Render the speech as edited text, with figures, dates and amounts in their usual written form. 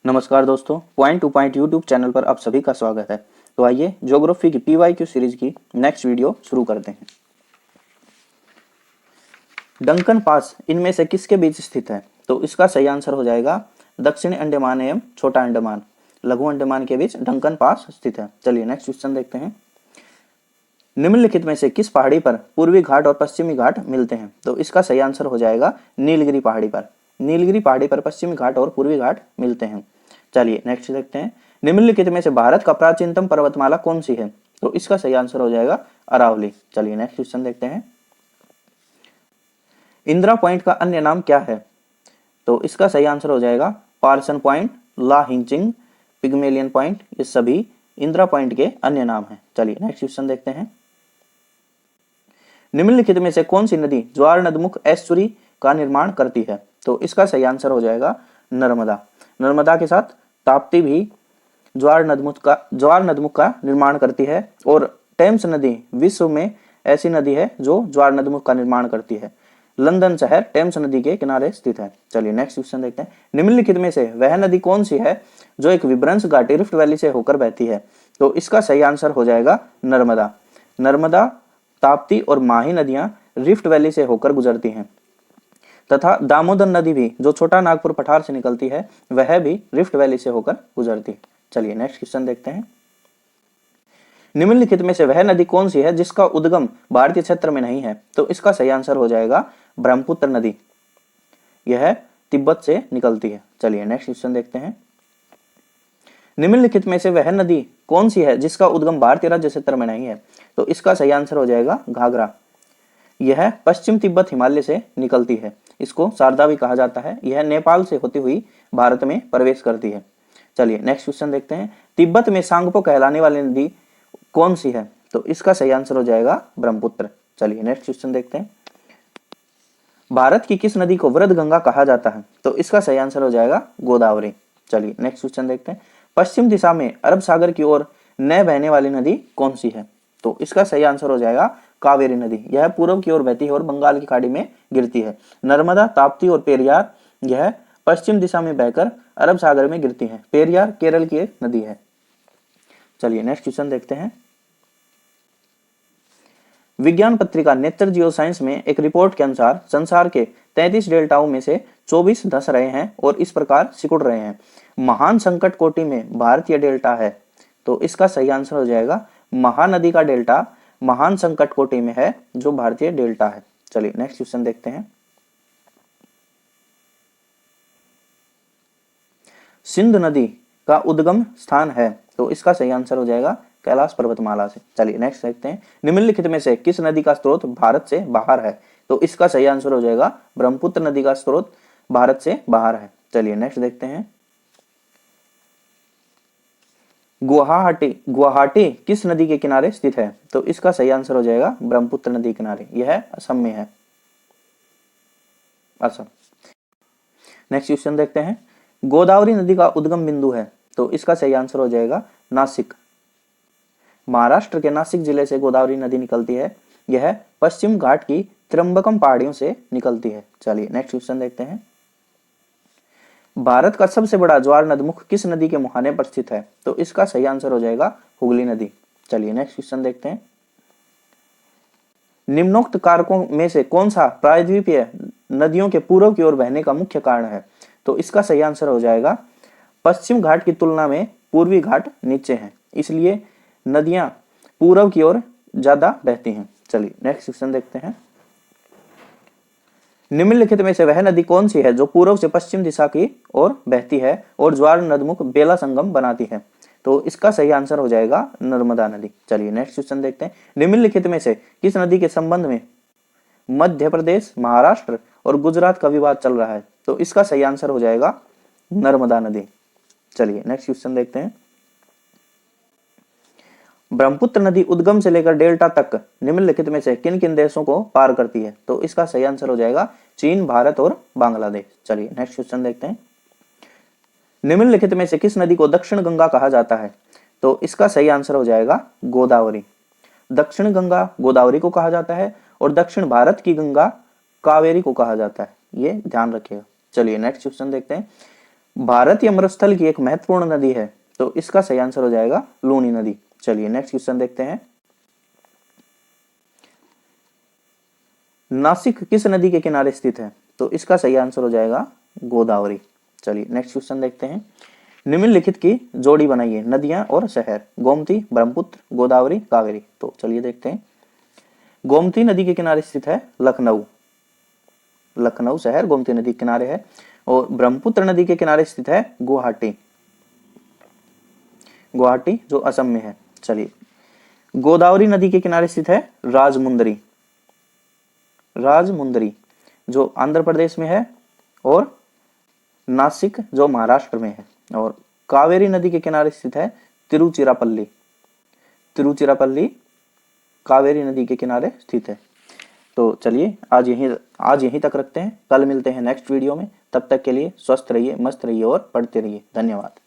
नमस्कार दोस्तों, point two point YouTube channel पर आप सभी का स्वागत है। तो आइए ज्योग्राफी की पीवाईक्यू सीरीज की नेक्स्ट वीडियो शुरू करते हैं। डंकन पास इनमें से किसके बीच स्थित है? तो इसका सही आंसर हो जाएगा दक्षिणी अंडमान एवं छोटा अंडमान, लघु अंडमान के बीच डंकन पास स्थित है। चलिए नेक्स्ट क्वेश्चन देखते हैं। निम्नलिखित में से किस पहाड़ी पर पूर्वी घाट और पश्चिमी घाट मिलते हैं? तो इसका सही आंसर हो जाएगा नीलगिरी पहाड़ी पर। नीलगिरी पहाड़ी पर पश्चिमी घाट और पूर्वी घाट मिलते हैं। चलिए नेक्स्ट देखते हैं। निम्नलिखित में से भारत का प्राचीनतम पर्वतमाला कौन सी है? तो इसका सही आंसर हो जाएगा अरावली। चलिए नेक्स्ट क्वेश्चन देखते हैं। इंदिरा पॉइंट का अन्य नाम क्या है? तो इसका सही आंसर हो जाएगा पार्सन पॉइंट, ला हिंचिंग, पिग्मेलियन पॉइंट, ये सभी इंदिरा पॉइंट के अन्य नाम हैं। चलिए नेक्स्ट क्वेश्चन देखते हैं। निम्नलिखित में से कौन सी नदी ज्वार नदमुख एस्चुरी का निर्माण करती है? तो इसका सही आंसर हो जाएगा नर्मदा। नर्मदा के साथ ताप्ती भी ज्वार नदमुख का निर्माण करती है और टेम्स नदी विश्व में ऐसी नदी है जो ज्वार नदमुख का निर्माण करती है। लंदन शहर टेम्स नदी के किनारे स्थित है। चलिए नेक्स्ट क्वेश्चन देखते हैं। निम्नलिखित में से वह नदी कौन सी है जो एक विभ्रंश घाटी रिफ्ट वैली से होकर बहती है? तो इसका सही आंसर हो जाएगा नर्मदा। नर्मदा, ताप्ती और माही नदियां रिफ्ट वैली से होकर गुजरती हैं तथा दामोदर नदी भी जो छोटा नागपुर पठार से निकलती है वह भी रिफ्ट वैली से होकर गुजरती है। चलिए नेक्स्ट क्वेश्चन देखते हैं। निम्नलिखित में से वह नदी कौन सी है जिसका उद्गम भारतीय क्षेत्र में नहीं है? तो इसका सही आंसर हो जाएगा ब्रह्मपुत्र नदी। यह तिब्बत से निकलती है। चलिए नेक्स्ट क्वेश्चन देखते हैं। निम्नलिखित में से वह नदी कौन सी है जिसका उद्गम भारतीय राज्य क्षेत्र में नहीं है? तो इसका सही आंसर हो जाएगा घाघरा। यह पश्चिम तिब्बत हिमालय से निकलती है। इसको शारदा भी कहा जाता है। यह नेपाल से होती हुई भारत में प्रवेश करती है। चलिए नेक्स्ट क्वेश्चन देखते हैं। तिब्बत में सांगपो कहलाने वाली नदी कौन सी है? तो इसका सही आंसर हो जाएगा ब्रह्मपुत्र। चलिए नेक्स्ट क्वेश्चन देखते हैं। भारत की किस नदी को वृद्ध गंगा कहा जाता है? तो इसका सही आंसर हो जाएगा गोदावरी। चलिए नेक्स्ट क्वेश्चन देखते हैं। पश्चिम दिशा में अरब सागर की ओर न बहने वाली नदी कौन सी है? तो इसका सही आंसर हो जाएगा कावेरी नदी। यह पूर्व की ओर बहती है और बंगाल की खाड़ी में गिरती है। नर्मदा, ताप्ती और पेरियार यह पश्चिम दिशा में बहकर अरब सागर में गिरती है। पेरियार केरल की एक नदी है। चलिए नेक्स्ट क्वेश्चन देखते हैं। विज्ञान पत्रिका नेचर जियो साइंस में एक रिपोर्ट के अनुसार संसार के 33 डेल्टाओं में से 24 धंस रहे हैं और इस प्रकार सिकुड़ रहे हैं। महान संकट कोटि में भारतीय डेल्टा है। तो इसका सही आंसर हो जाएगा महानदी का डेल्टा महान संकट कोटि में है जो भारतीय डेल्टा है। चलिए नेक्स्ट क्वेश्चन देखते हैं। सिंधु नदी का उद्गम स्थान है। तो इसका सही आंसर हो जाएगा कैलाश पर्वतमाला से। चलिए नेक्स्ट देखते हैं। निम्नलिखित में से किस नदी का स्रोत भारत से बाहर है? तो इसका सही आंसर हो जाएगा ब्रह्मपुत्र नदी का स्रोत भारत से बाहर है। चलिए नेक्स्ट देखते हैं। गुवाहाटी किस नदी के किनारे स्थित है? तो इसका सही आंसर हो जाएगा ब्रह्मपुत्र नदी किनारे। यह असम में है। असम। नेक्स्ट क्वेश्चन देखते हैं। गोदावरी नदी का उद्गम बिंदु है। तो इसका सही आंसर हो जाएगा नासिक। महाराष्ट्र के नासिक जिले से गोदावरी नदी निकलती है। यह पश्चिम घाट की त्र्यंबकम पहाड़ियों से निकलती है। चलिए नेक्स्ट क्वेश्चन देखते हैं। भारत का सबसे बड़ा ज्वार नदमुख किस नदी के मुहाने पर स्थित है? तो इसका सही आंसर हो जाएगा हुगली नदी। चलिए नेक्स्ट क्वेश्चन देखते हैं। निम्नोक्त कारकों में से कौन सा प्रायद्वीपीय नदियों के पूर्व की ओर बहने का मुख्य कारण है? तो इसका सही आंसर हो जाएगा पश्चिम घाट की तुलना में पूर्वी घाट नीचे हैं, इसलिए नदियां पूर्व की ओर ज्यादा बहती हैं। चलिए नेक्स्ट क्वेश्चन देखते हैं। निम्नलिखित में से वह नदी कौन सी है जो पूर्व से पश्चिम दिशा की ओर बहती है और ज्वार नदमुख बेला संगम बनाती है? तो इसका सही आंसर हो जाएगा नर्मदा नदी। चलिए नेक्स्ट क्वेश्चन देखते हैं। निम्नलिखित में से किस नदी के संबंध में मध्य प्रदेश, महाराष्ट्र और गुजरात का विवाद चल रहा है? तो इसका सही आंसर हो जाएगा नर्मदा नदी। चलिए नेक्स्ट क्वेश्चन देखते हैं। ब्रह्मपुत्र नदी उद्गम से लेकर डेल्टा तक निम्नलिखित में से किन किन देशों को पार करती है? तो इसका सही आंसर हो जाएगा चीन, भारत और बांग्लादेश। चलिए नेक्स्ट क्वेश्चन देखते हैं। निम्नलिखित में से किस नदी को दक्षिण गंगा कहा जाता है? तो इसका सही आंसर हो जाएगा गोदावरी। दक्षिण गंगा गोदावरी को कहा जाता है और दक्षिण भारत की गंगा कावेरी को कहा जाता है। ये ध्यान रखिएगा। चलिए नेक्स्ट क्वेश्चन देखते हैं। भारतीय मरुस्थल की एक महत्वपूर्ण नदी है, तो इसका सही आंसर हो जाएगा लूनी नदी। चलिए नेक्स्ट क्वेश्चन देखते हैं। नासिक किस नदी के किनारे स्थित है, तो इसका सही आंसर हो जाएगा गोदावरी। चलिए नेक्स्ट क्वेश्चन देखते हैं। निम्नलिखित की जोड़ी बनाइए, नदियां और शहर। गोमती, ब्रह्मपुत्र, गोदावरी, कावेरी। तो चलिए देखते हैं। गोमती नदी के किनारे स्थित है लखनऊ। लखनऊ शहर गोमती नदी के किनारे है। और ब्रह्मपुत्र नदी के किनारे स्थित है गुवाहाटी। गुवाहाटी जो असम में है। चलिए गोदावरी नदी के किनारे स्थित है राजमुंदरी। राजमुंदरी जो आंध्र प्रदेश में है और नासिक जो महाराष्ट्र में है। और कावेरी नदी के किनारे स्थित है तिरुचिरापल्ली। तिरुचिरापल्ली कावेरी नदी के किनारे स्थित है। तो चलिए आज यहीं तक रखते हैं। कल मिलते हैं नेक्स्ट वीडियो में। तब तक के लिए स्वस्थ रहिए, मस्त रहिए और पढ़ते रहिए। धन्यवाद।